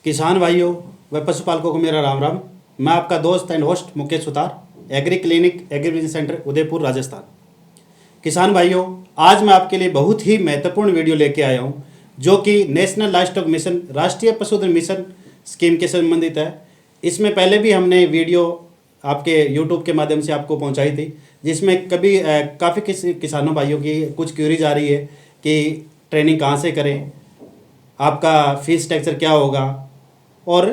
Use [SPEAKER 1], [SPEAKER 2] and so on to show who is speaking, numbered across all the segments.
[SPEAKER 1] किसान भाइयों व पशुपालकों को मेरा राम राम। मैं आपका दोस्त and host Mukesh Sutar, agree clinic agri business centre Udaipur Rajasthan. किसान भाइयों, आज मैं आपके लिए बहुत ही महत्वपूर्ण वीडियो लेके आया हूँ जो कि नेशनल लाइवस्टॉक मिशन राष्ट्रीय पशुधन मिशन स्कीम के संबंधित है। इसमें पहले भी हमने वीडियो आपके यूट्यूब के माध्यम से आपको पहुंचाई थी, जिसमें काफ़ी किसानों भाइयों की कुछ क्यूरीज आ रही है कि ट्रेनिंग कहाँ से करें, आपका फीस स्ट्रक्चर क्या होगा और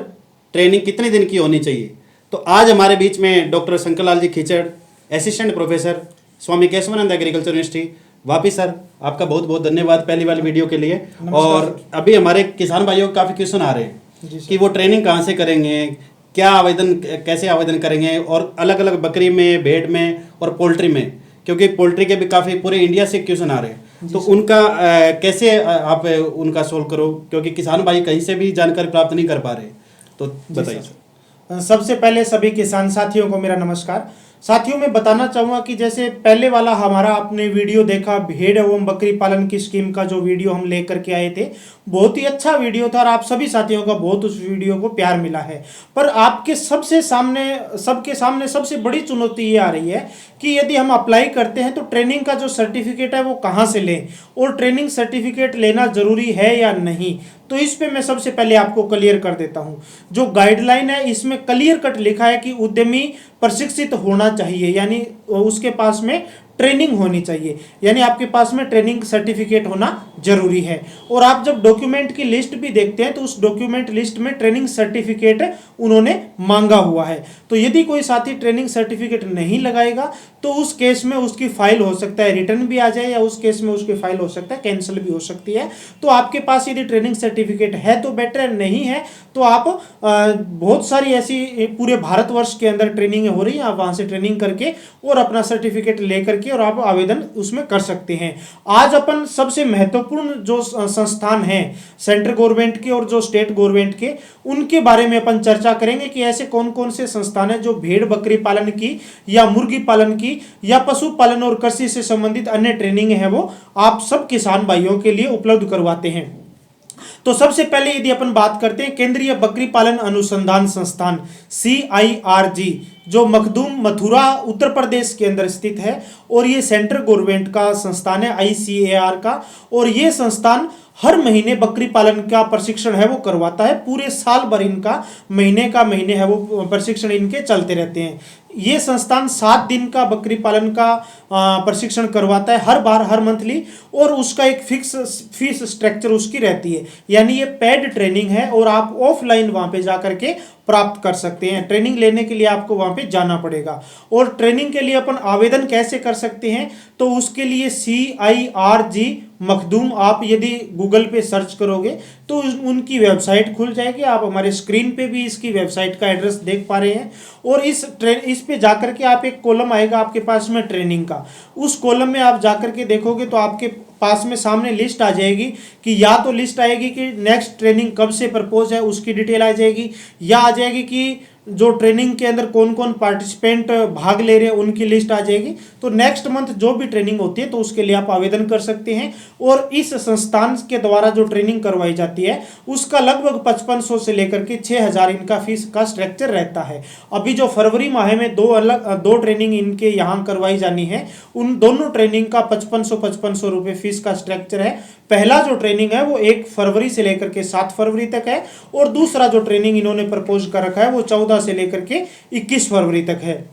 [SPEAKER 1] ट्रेनिंग कितने दिन की होनी चाहिए। तो आज हमारे बीच में doctor Shankarlal ji Khichar, assistant professor, Swami Keshwanand agriculture university Vapi. Sir, आपका बहुत बहुत धन्यवाद पहली वाली वीडियो के लिए। और अभी हमारे किसान भाइयों को काफ़ी क्वेश्चन आ रहे हैं कि वो ट्रेनिंग कहाँ से करेंगे, क्या आवेदन, कैसे आवेदन करेंगे, और अलग अलग बकरी में, भेड़ में और पोल्ट्री में, क्योंकि पोल्ट्री के भी काफ़ी पूरे इंडिया से क्वेश्चन आ रहे हैं। तो उनका कैसे आप उनका सोल्व करो, क्योंकि किसान भाई कहीं से भी जानकारी प्राप्त नहीं कर पा रहे। तो बताइए।
[SPEAKER 2] सबसे पहले सभी किसान साथियों को मेरा नमस्कार। साथियों, मैं बताना चाहूँगा कि जैसे पहले वाला हमारा आपने वीडियो देखा, भेड़ एवं बकरी पालन की स्कीम का जो वीडियो हम लेकर के आए थे, बहुत ही अच्छा वीडियो था और आप सभी साथियों का बहुत उस वीडियो को प्यार मिला है। पर आपके सबके सामने सबसे बड़ी चुनौती ये आ रही है कि यदि हम अप्लाई करते हैं तो ट्रेनिंग का जो सर्टिफिकेट है वो कहाँ से लें, और ट्रेनिंग सर्टिफिकेट लेना जरूरी है या नहीं। तो इस पे मैं सबसे पहले आपको क्लियर कर देता हूं। जो गाइडलाइन है इसमें क्लियर कट लिखा है कि उद्यमी प्रशिक्षित होना चाहिए, यानी उसके पास में ट्रेनिंग होनी चाहिए, यानी आपके पास में ट्रेनिंग सर्टिफिकेट होना जरूरी है। और आप जब डॉक्यूमेंट की लिस्ट भी देखते हैं तो उस डॉक्यूमेंट लिस्ट में ट्रेनिंग सर्टिफिकेट उन्होंने मांगा हुआ है। तो यदि कोई साथी ट्रेनिंग सर्टिफिकेट नहीं लगाएगा तो उस केस में उसकी फाइल हो सकता है रिटर्न भी आ जाए, या उस केस में उसकी फाइल हो सकता है कैंसिल भी हो सकती है। तो आपके पास यदि ट्रेनिंग सर्टिफिकेट है तो बेटर है, नहीं है तो आप बहुत सारी ऐसी पूरे भारतवर्ष के अंदर ट्रेनिंग हो रही है, आप वहां से ट्रेनिंग करके और अपना सर्टिफिकेट लेकर और आप आवेदन उसमें कर सकते हैं। आज अपन सबसे महत्वपूर्ण जो संस्थान हैं सेंट्रल गवर्नमेंट के और जो स्टेट गवर्नमेंट के, उनके बारे में अपन चर्चा करेंगे कि ऐसे कौन कौन से संस्थान हैं जो भेड़ बकरी पालन की या मुर्गी पालन की या पशु पालन और कृषि से संबंधित अन्य ट्रेनिंग है वो आप सब किसान भाइयों के लिए उपलब्ध करवाते हैं। तो सबसे पहले यदि अपन बात करते हैं केंद्रीय बकरी पालन अनुसंधान संस्थान CIRG, जो मखदूम मथुरा उत्तर प्रदेश के अंदर स्थित है, और ये सेंट्रल गवर्नमेंट का संस्थान है ICAR का। और ये संस्थान हर महीने बकरी पालन का प्रशिक्षण है वो करवाता है। पूरे साल भर इनका महीने है वो प्रशिक्षण इनके चलते रहते हैं। ये संस्थान 7 दिन का बकरी पालन का प्रशिक्षण करवाता है हर मंथली, और उसका एक फिक्स फीस स्ट्रक्चर उसकी रहती है, यानी ये पेड ट्रेनिंग है और आप ऑफलाइन वहां पे जाकर के प्राप्त कर सकते हैं। ट्रेनिंग लेने के लिए आपको वहां पे जाना पड़ेगा। और ट्रेनिंग के लिए अपन आवेदन कैसे कर सकते हैं, तो उसके लिए CIRG मखदूम आप यदि गूगल पे सर्च करोगे तो उनकी वेबसाइट खुल जाएगी। आप हमारे स्क्रीन पे भी इसकी वेबसाइट का एड्रेस देख पा रहे हैं। और इस पे जाकर के आप, एक कॉलम आएगा आपके पास में ट्रेनिंग का, उस कॉलम में आप जाकर के देखोगे तो आपके पास में सामने लिस्ट आ जाएगी कि या तो लिस्ट आएगी कि नेक्स्ट ट्रेनिंग कब से प्रपोज है उसकी डिटेल आ जाएगी, या आ जाएगी कि जो ट्रेनिंग के अंदर कौन कौन पार्टिसिपेंट भाग ले रहे हैं उनकी लिस्ट आ जाएगी। तो नेक्स्ट मंथ जो भी ट्रेनिंग होती है तो उसके लिए आप आवेदन कर सकते हैं। और इस संस्थान के द्वारा जो ट्रेनिंग करवाई जाती है उसका लगभग 5500 से लेकर के 6000 इनका फीस का स्ट्रक्चर रहता है। अभी जो फरवरी माह में दो ट्रेनिंग इनके यहाँ करवाई जानी है, उन दोनों ट्रेनिंग का 5500 रुपये फीस का स्ट्रक्चर है। पहला जो ट्रेनिंग है वो 1 फरवरी से लेकर के 7 फरवरी तक है, और दूसरा जो ट्रेनिंग इन्होंने प्रपोज कर रखा है वो 14 से लेकर के 21 फरवरी तक है।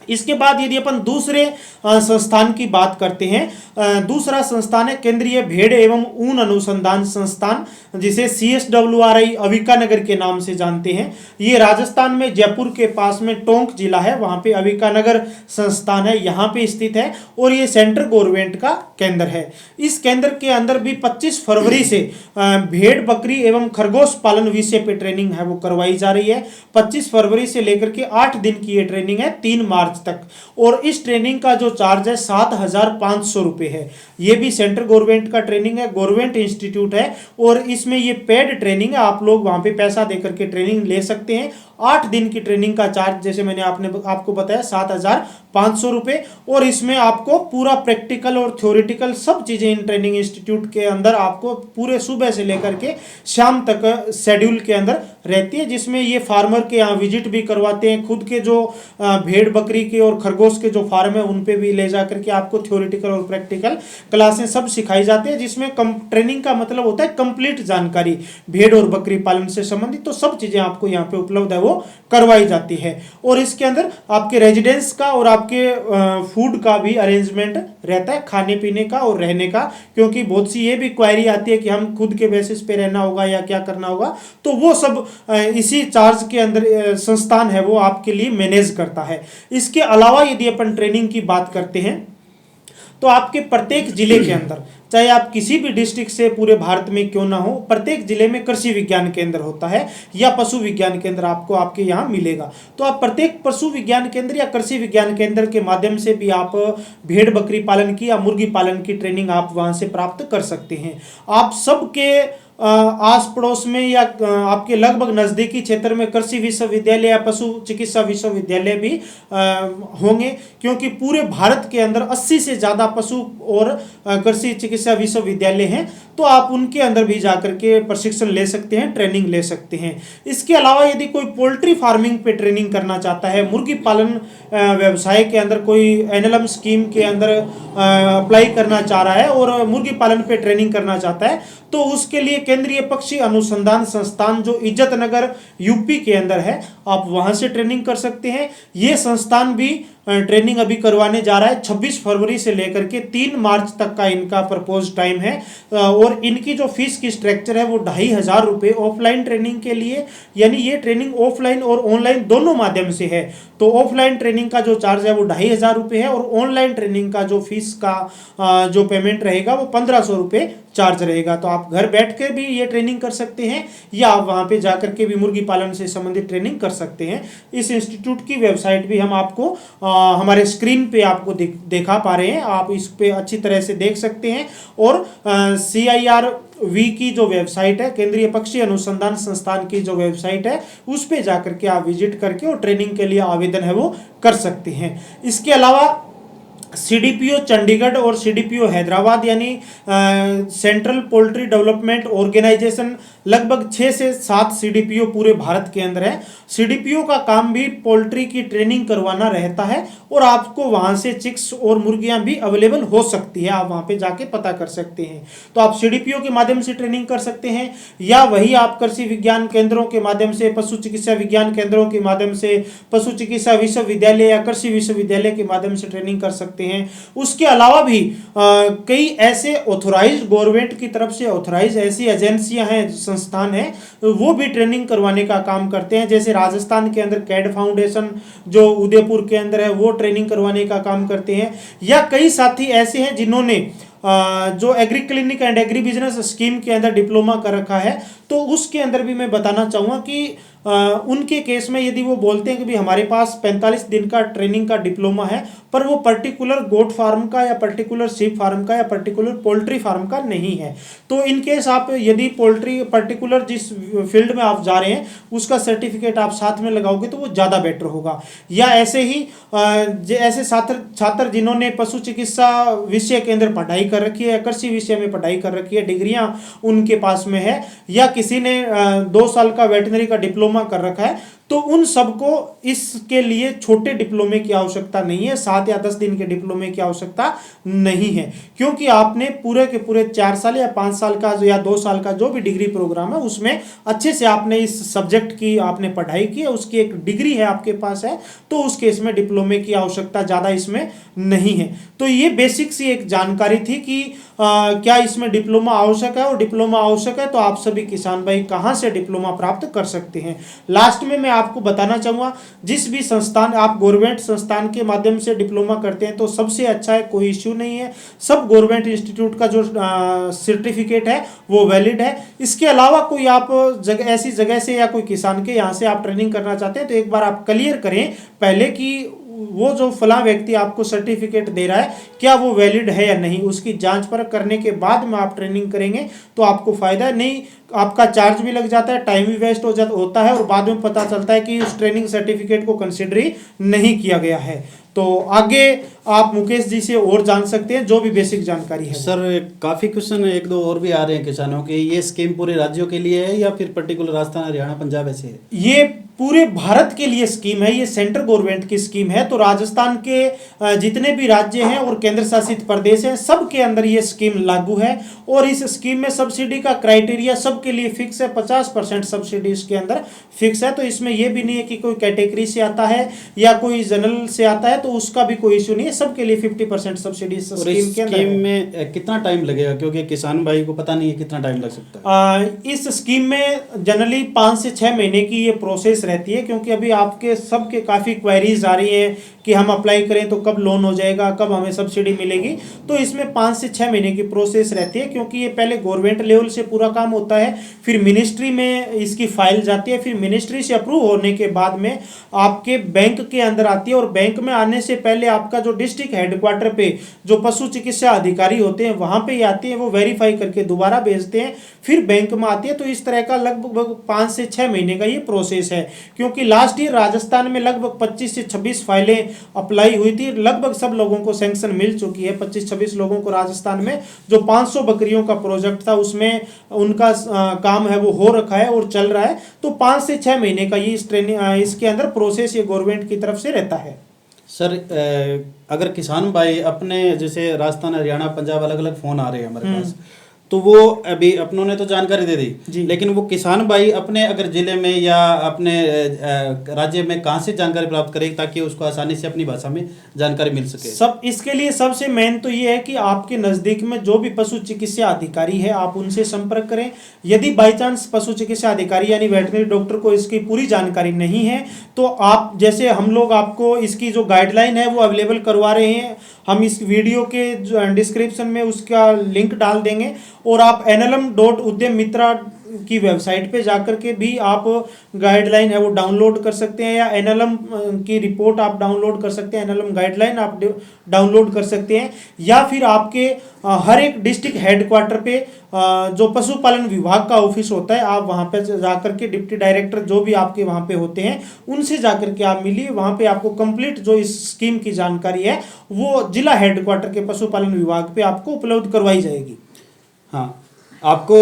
[SPEAKER 2] इसके बाद यदि अपन दूसरे संस्थान की बात करते हैं, दूसरा संस्थान है केंद्रीय भेड़ एवं ऊन अनुसंधान संस्थान, जिसे CSWRI अविकानगर के नाम से जानते हैं। ये राजस्थान में जयपुर के पास में टोंक जिला है, वहां पे अविकानगर संस्थान है, यहाँ पे स्थित है। और ये सेंट्रल गवर्नमेंट का केंद्र है। इस केंद्र के अंदर भी 25 फरवरी से भेड़ बकरी एवं खरगोश पालन विषय पे ट्रेनिंग है वो करवाई जा रही है। 25 फरवरी से लेकर के 8 दिन की ये ट्रेनिंग है 3 मार्च मार्च तक। और इस ट्रेनिंग का जो चार्ज है 7,500 रुपये है। ये भी सेंट्रल गवर्नमेंट का ट्रेनिंग है, गवर्नमेंट इंस्टीट्यूट है और इसमें ये पेड ट्रेनिंग है। आप लोग वहाँ पे पैसा देकर के ट्रेनिंग ले सकते हैं। 8 दिन की ट्रेनिंग का चार्ज जैसे मैंने आपको बताया 7,500 रुपये। और इसमें आपको पूरा प्रैक्टिकल और थ्योरेटिकल सब चीज़ें इन ट्रेनिंग इंस्टीट्यूट के अंदर आपको पूरे सुबह से लेकर के शाम तक शेड्यूल के अंदर रहती है, जिसमें ये फार्मर के यहाँ विजिट भी करवाते हैं। खुद के जो भेड़ बकरी के और खरगोश के जो फार्म है उन पे भी ले जा करके आपको थ्योरेटिकल और प्रैक्टिकल क्लासें सब सिखाई जाती है, जिसमें ट्रेनिंग का मतलब होता है कंप्लीट जानकारी भेड़ और बकरी पालन से संबंधित। तो सब चीज़ें आपको यहाँ पे उपलब्ध है वो करवाई जाती है। और इसके अंदर आपके रेजिडेंस का और आपके फूड का भी अरेंजमेंट रहता है, खाने पीने का और रहने का, क्योंकि बहुत सी ये भी क्वायरी आती है कि हम खुद के बेसिस पे रहना होगा या क्या करना होगा। तो वो सब इसी चार्ज के अंदर संस्थान है वो आपके लिए मैनेज करता है। इसके अलावा यदि अपन ट्रेनिंग की बात करते हैं तो आपके प्रत्येक जिले के अंदर, चाहे आप किसी भी डिस्ट्रिक्ट से पूरे भारत में क्यों ना हो, प्रत्येक जिले में कृषि विज्ञान केंद्र होता है या पशु विज्ञान केंद्र आपको आपके यहाँ मिलेगा। तो आप प्रत्येक पशु विज्ञान केंद्र या कृषि विज्ञान केंद्र के माध्यम से भी आप भेड़ बकरी पालन की या मुर्गी पालन की ट्रेनिंग आप वहाँ से प्राप्त कर सकते हैं। आप सबके आस पड़ोस में या आपके लगभग नज़दीकी क्षेत्र में कृषि विश्वविद्यालय या पशु चिकित्सा विश्वविद्यालय भी होंगे, क्योंकि पूरे भारत के अंदर 80 से ज़्यादा पशु और कृषि चिकित्सा विश्वविद्यालय हैं। तो आप उनके अंदर भी जाकर के प्रशिक्षण ले सकते हैं, ट्रेनिंग ले सकते हैं। इसके अलावा यदि कोई पोल्ट्री फार्मिंग पे ट्रेनिंग करना चाहता है, मुर्गी पालन व्यवसाय के अंदर कोई एनएलएम स्कीम के अंदर अप्लाई करना चाह रहा है और मुर्गी पालन पे ट्रेनिंग करना चाहता है, तो उसके लिए केंद्रीय पक्षी अनुसंधान संस्थान जो इज्जत नगर यूपी के अंदर है, आप वहां से ट्रेनिंग कर सकते हैं। ये संस्थान भी ट्रेनिंग अभी करवाने जा रहा है। 26 फरवरी से लेकर के 3 मार्च तक का इनका प्रपोज टाइम है। और इनकी जो फीस की स्ट्रक्चर है वो 2,500 रुपये ऑफलाइन ट्रेनिंग के लिए, यानी ये ट्रेनिंग ऑफलाइन और ऑनलाइन दोनों माध्यम से है। तो ऑफलाइन ट्रेनिंग का जो चार्ज है वो 2,500 रुपये है और ऑनलाइन ट्रेनिंग का जो फीस का जो पेमेंट रहेगा वो 1,500 रुपये चार्ज रहेगा। तो आप घर बैठ कर भी ये ट्रेनिंग कर सकते हैं या आप वहाँ पे जाकर के भी मुर्गी पालन से संबंधित ट्रेनिंग कर सकते हैं। इस इंस्टीट्यूट की वेबसाइट भी हम आपको हमारे स्क्रीन पे आपको दिखा पा रहे हैं, आप इस पे अच्छी तरह से देख सकते हैं। और CIRV की जो वेबसाइट है, केंद्रीय पक्षी अनुसंधान संस्थान की जो वेबसाइट है, उस पे जाकर के आप विजिट करके और ट्रेनिंग के लिए आवेदन है वो कर सकते हैं। इसके अलावा CDPO चंडीगढ़ और CDPO हैदराबाद यानी सेंट्रल पोल्ट्री डेवलपमेंट ऑर्गेनाइजेशन, लगभग 6 से 7 CDPO पूरे भारत के अंदर है। CDPO का काम भी पोल्ट्री की ट्रेनिंग करवाना रहता है और आपको वहां से चिक्स और मुर्गियां भी अवेलेबल हो सकती है, आप वहां पे जाके पता कर सकते हैं। तो आप CDPO के माध्यम से ट्रेनिंग कर सकते हैं या वही आप कृषि विज्ञान केंद्रों के माध्यम से, पशु चिकित्सा विज्ञान केंद्रों के माध्यम से, पशु चिकित्सा विश्वविद्यालय या कृषि विश्वविद्यालय के माध्यम से ट्रेनिंग कर सकते हैं। उसके अलावा भी कई ऐसे ऑथोराइज्ड गवर्नमेंट की तरफ से ऑथोराइज्ड ऐसी एजेंसियां हैं, संस्थान हैं, वो भी ट्रेनिंग करवाने का काम करते हैं। जैसे राजस्थान के अंदर कैड फाउंडेशन जो उदयपुर के अंदर है वो ट्रेनिंग करवाने का काम करते हैं। या कई साथी ऐसे हैं जिन्होंने जो agree clinic and agri business scheme के अंदर डिप्लोमा कर रखा है, तो उसके अंदर भी मैं बताना चाहूँगा कि उनके केस में यदि वो बोलते हैं कि भी हमारे पास 45 दिन का ट्रेनिंग का डिप्लोमा है, पर वो पर्टिकुलर गोट फार्म का या पर्टिकुलर शिप फार्म का या पर्टिकुलर पोल्ट्री फार्म का नहीं है, तो इन केस आप यदि पोल्ट्री पर्टिकुलर जिस फील्ड में आप जा रहे हैं उसका सर्टिफिकेट आप साथ में लगाओगे तो वो ज़्यादा बेटर होगा। या ऐसे ही ऐसे छात्र जिन्होंने पशु चिकित्सा विषय के अंदर पढ़ाई कर रखी है या कृषि विषय में पढ़ाई कर रखी है, डिग्रियां उनके पास में है, या किसी ने 2 साल का वेटनरी का डिप्लोमा कर रखा है, तो उन सबको इसके लिए छोटे डिप्लोमे की आवश्यकता नहीं है, 7 या 10 दिन के डिप्लोमे की आवश्यकता नहीं है, क्योंकि आपने पूरे के पूरे 4 साल या 5 साल का या 2 साल का जो भी डिग्री प्रोग्राम है उसमें अच्छे से आपने इस सब्जेक्ट की आपने पढ़ाई की है, उसकी एक डिग्री है आपके पास है, तो उस केस में डिप्लोमे की आवश्यकता ज़्यादा इसमें नहीं है। तो ये बेसिक सी एक जानकारी थी कि क्या इसमें डिप्लोमा आवश्यक है, और डिप्लोमा आवश्यक है तो आप सभी किसान भाई कहाँ से डिप्लोमा प्राप्त कर सकते हैं। लास्ट में मैं आपको बताना चाहूँगा, जिस भी संस्थान आप गवर्नमेंट संस्थान के माध्यम से डिप्लोमा करते हैं तो सबसे अच्छा है, कोई इश्यू नहीं है, सब गवर्नमेंट इंस्टीट्यूट का जो सर्टिफिकेट है वो वैलिड है। इसके अलावा कोई आप ऐसी जगह से या कोई किसान के यहाँ से आप ट्रेनिंग करना चाहते हैं तो एक बार आप क्लियर करें पहले कि वो जो फला व्यक्ति आपको सर्टिफिकेट दे रहा है क्या वो वैलिड है या नहीं, उसकी जांच परख करने के बाद में आप ट्रेनिंग करेंगे तो आपको फायदा है। नहीं आपका चार्ज भी लग जाता है, टाइम भी वेस्ट होता है और बाद में पता चलता है कि उस ट्रेनिंग सर्टिफिकेट को कंसिडर ही नहीं किया गया है। तो आगे आप मुकेश जी से और जान सकते हैं जो भी बेसिक जानकारी है।
[SPEAKER 1] सर काफ़ी क्वेश्चन एक दो और भी आ रहे हैं किसानों के, ये स्कीम पूरे राज्यों के लिए है या फिर पर्टिकुलर राजस्थान हरियाणा पंजाब ऐसे है?
[SPEAKER 2] ये पूरे भारत के लिए स्कीम है, ये सेंट्रल गवर्नमेंट की स्कीम है। तो राजस्थान के जितने भी राज्य हैं और केंद्र शासित प्रदेश हैं सब के अंदर ये स्कीम लागू है। और इस स्कीम में सब्सिडी का क्राइटेरिया सबके लिए फिक्स है, 50% सब्सिडी इसके अंदर फिक्स है। तो इसमें यह भी नहीं है कि कोई कैटेगरी से आता है या कोई जनरल से आता है तो उसका भी कोई इशू नहीं है, सबके लिए 50% सब्सिडी स्कीम के अंदर।
[SPEAKER 1] स्कीम में कितना टाइम लगेगा, क्योंकि किसान भाई को पता नहीं है कितना टाइम लग सकता है?
[SPEAKER 2] इस स्कीम में जनरली 5 से 6 महीने की ये प्रोसेस रहती है, क्योंकि अभी आपके सबके काफ़ी क्वेरीज आ रही हैं कि हम अप्लाई करें तो कब लोन हो जाएगा, कब हमें सब्सिडी मिलेगी। तो इसमें 5 से 6 महीने की प्रोसेस रहती है, क्योंकि ये पहले गवर्नमेंट लेवल से पूरा काम होता है, फिर मिनिस्ट्री में इसकी फाइल जाती है, फिर मिनिस्ट्री से अप्रूव होने के बाद में आपके बैंक के अंदर आती है। और बैंक में आने से पहले आपका जो डिस्ट्रिक्ट हेडक्वार्टर पे जो पशु चिकित्सा अधिकारी होते हैं वहाँ पे आती है, वो वेरीफाई करके दोबारा भेजते हैं, फिर बैंक में आती है। तो इस तरह का लगभग 5 से 6 महीने का ये प्रोसेस है। क्योंकि लास्ट ईयर राजस्थान में लगभग 25 से 26 फाइलें अप्लाई हुई थी, लगभग सब लोगों को सैंक्शन मिल चुकी है। 25-26 लोगों को राजस्थान में जो 500 बकरियों का प्रोजेक्ट था उसमें उनका काम है वो हो रखा है और चल रहा है। तो 5 से 6 महीने का ये इस ट्रेनिंग इसके अंदर प्रोसेस ये गवर्नमेंट की तरफ से रहता है।
[SPEAKER 1] सर अगर किसान भाई अपने जैसे राजस्थान हरियाणा पंजाब अलग अलग फ़ोन आ रहे हैं हमारे पास, तो वो अभी अपनों ने तो जानकारी दे दी, लेकिन वो किसान भाई अपने अगर जिले में या अपने राज्य में कहाँ से जानकारी प्राप्त करें ताकि उसको आसानी से अपनी भाषा में जानकारी मिल सके?
[SPEAKER 2] सब इसके लिए सबसे मेन तो ये है कि आपके नज़दीक में जो भी पशु चिकित्सा अधिकारी है आप उनसे संपर्क करें। यदि बाई चांस पशु चिकित्सा अधिकारी यानी वेटनरी डॉक्टर को इसकी पूरी जानकारी नहीं है तो आप जैसे हम लोग आपको इसकी जो गाइडलाइन है वो अवेलेबल करवा रहे हैं, हम इस वीडियो के डिस्क्रिप्शन में उसका लिंक डाल देंगे। और आप nlm.udyam-mitra की वेबसाइट पे जाकर के भी आप गाइडलाइन है वो डाउनलोड कर सकते हैं, या एनएलएम की रिपोर्ट आप डाउनलोड कर सकते हैं, एनएलएम गाइडलाइन आप डाउनलोड कर सकते हैं। या फिर आपके हर एक डिस्ट्रिक्ट हेडक्वार्टर पे जो पशुपालन विभाग का ऑफिस होता है आप वहाँ पे जाकर के डिप्टी डायरेक्टर जो भी आपके वहाँ पे होते हैं उनसे जाकर के आप मिलिए। वहाँ पे आपको कंप्लीट जो इस स्कीम की जानकारी है वो जिला हेडक्वार्टर के पशुपालन विभाग पे आपको उपलब्ध करवाई जाएगी।
[SPEAKER 1] हाँ, आपको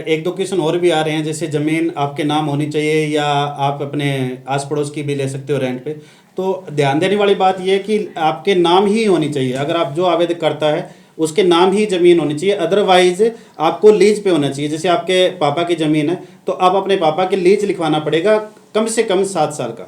[SPEAKER 1] एक दो क्वेश्चन और भी आ रहे हैं, जैसे ज़मीन आपके नाम होनी चाहिए या आप अपने आस पड़ोस की भी ले सकते हो रेंट पे। तो ध्यान देने वाली बात यह है कि आपके नाम ही होनी चाहिए, अगर आप जो आवेदन करता है उसके नाम ही ज़मीन होनी चाहिए, अदरवाइज आपको लीज पे होना चाहिए। जैसे आपके पापा की ज़मीन है तो आप अपने पापा की लीज लिखवाना पड़ेगा कम से कम 7 साल का,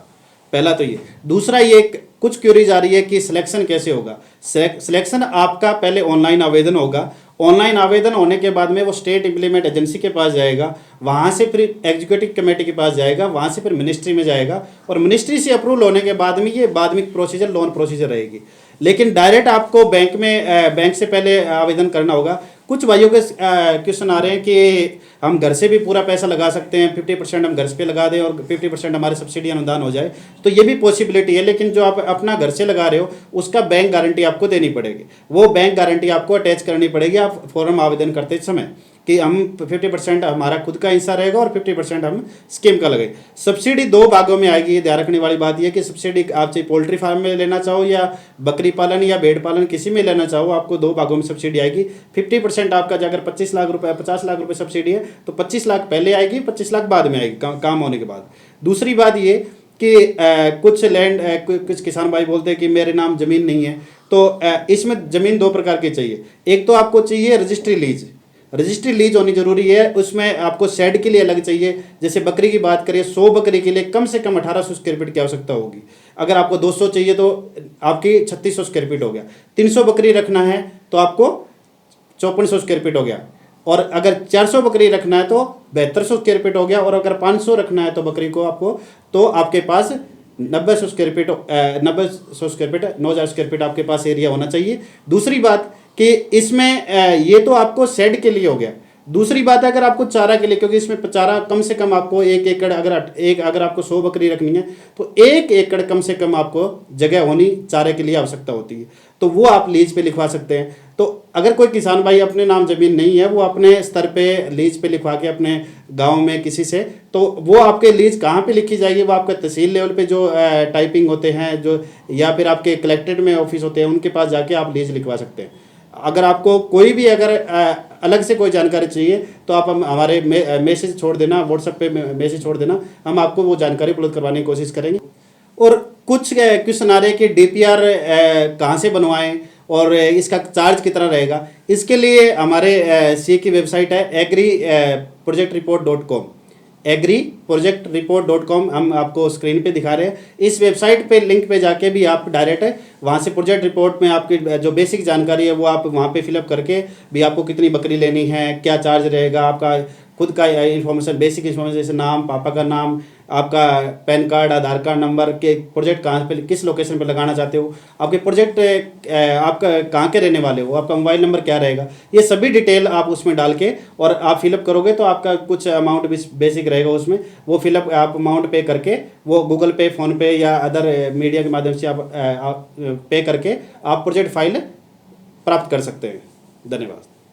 [SPEAKER 1] पहला तो ये। दूसरा ये कुछ क्यूरीज आ रही है कि सिलेक्शन कैसे होगा। सिलेक्शन आपका पहले ऑनलाइन आवेदन होगा, ऑनलाइन आवेदन होने के बाद में वो स्टेट इम्प्लीमेंट एजेंसी के पास जाएगा, वहाँ से फिर एग्जीक्यूटिव कमेटी के पास जाएगा, वहाँ से फिर मिनिस्ट्री में जाएगा और मिनिस्ट्री से अप्रूवल होने के बाद में ये बाद में प्रोसीजर लोन प्रोसीजर रहेगी। लेकिन डायरेक्ट आपको बैंक से पहले आवेदन करना होगा। कुछ भाइयों के क्वेश्चन आ रहे हैं कि हम घर से भी पूरा पैसा लगा सकते हैं, 50% हम घर पे लगा दें और 50% हमारे सब्सिडी अनुदान हो जाए, तो ये भी पॉसिबिलिटी है। लेकिन जो आप अपना घर से लगा रहे हो उसका बैंक गारंटी आपको देनी पड़ेगी, वो बैंक गारंटी आपको अटैच करनी पड़ेगी आप फॉर्म आवेदन करते समय कि हम 50% हमारा खुद का हिस्सा रहेगा और 50% हम स्कीम का लगे। सब्सिडी 2 भागों में आएगी। ध्यान रखने वाली बात यह कि सब्सिडी आप चाहे पोल्ट्री फार्म में लेना चाहो या बकरी पालन या भेड़ पालन किसी में लेना चाहो, आपको 2 भागों में सब्सिडी आएगी। 50% आपका अगर 25 लाख रुपये 50 लाख रुपये सब्सिडी है तो 25 लाख पहले आएगी, 25 लाख बाद में आएगी काम होने के बाद। दूसरी बात ये कि कुछ किसान भाई बोलते हैं कि मेरे नाम ज़मीन नहीं है, तो इसमें ज़मीन 2 प्रकार की चाहिए। एक तो आपको चाहिए रजिस्ट्री लीज, रजिस्ट्री लीज होनी जरूरी है, उसमें आपको शेड के लिए अलग चाहिए। जैसे बकरी की बात करें, 100 बकरी के लिए कम से कम 1800 स्क्वायर फीट की आवश्यकता होगी। अगर आपको 200 चाहिए तो आपकी 3600 स्क्वायर फीट हो गया। 300 बकरी रखना है तो आपको 5400 स्क्वायर फीट हो गया, और अगर 400 बकरी रखना है तो 7200 स्क्वायर फीट हो गया, और अगर 500 रखना है तो बकरी को आपको तो आपके पास 900 square feet 900 square feet 9000 square feet आपके पास एरिया होना चाहिए। दूसरी बात कि इसमें ये तो आपको शेड के लिए हो गया। दूसरी बात है, अगर आपको चारा के लिए, क्योंकि इसमें चारा कम से कम आपको 1 एकड़, अगर आपको 100 बकरी रखनी है तो 1 एकड़ कम से कम आपको जगह होनी चारे के लिए आवश्यकता होती है, तो वो आप लीज पे लिखवा सकते हैं। तो अगर कोई किसान भाई अपने नाम ज़मीन नहीं है, वो अपने स्तर पे लीज पे लिखवा के अपने गांव में किसी से, तो वो आपके लीज कहाँ पे लिखी जाएगी, वो आपका तहसील लेवल पे जो टाइपिंग होते हैं जो, या फिर आपके कलेक्टेड में ऑफिस होते हैं, उनके पास जाके आप लीज लिखवा सकते हैं। अगर आपको कोई भी अगर अलग से कोई जानकारी चाहिए तो आप हमारे मैसेज छोड़ देना, व्हाट्सएप पे मैसेज छोड़ देना, हम आपको वो जानकारी उपलब्ध करवाने की कोशिश करेंगे। और कुछ क्वेश्चन आ रहे हैं कि डीपीआर कहाँ से बनवाएं और इसका चार्ज कितना रहेगा। इसके लिए हमारे सी की वेबसाइट है agriprojectreport.com, agriprojectreport.com हम आपको स्क्रीन पे दिखा रहे हैं। इस वेबसाइट पे लिंक पे जाके भी आप डायरेक्ट वहाँ से प्रोजेक्ट रिपोर्ट में आपकी जो बेसिक जानकारी है वो आप वहाँ पे फिलअप करके भी आपको कितनी बकरी लेनी है, क्या चार्ज रहेगा, आपका खुद का इन्फॉर्मेशन, बेसिक इन्फॉर्मेशन जैसे नाम, पापा का नाम, आपका पैन कार्ड, आधार कार्ड नंबर, के प्रोजेक्ट कहाँ पे, किस लोकेशन पे लगाना चाहते हो, आपके प्रोजेक्ट आपका कहाँ के रहने वाले हो, आपका मोबाइल नंबर क्या रहेगा, ये सभी डिटेल आप उसमें डाल के और आप फिलअप करोगे तो आपका कुछ अमाउंट भी बेसिक रहेगा उसमें, वो फिलअप आप अमाउंट पे करके वो गूगल पे, फ़ोन पे या अदर मीडिया के माध्यम से आप पे करके आप प्रोजेक्ट फाइल प्राप्त कर सकते हैं। धन्यवाद।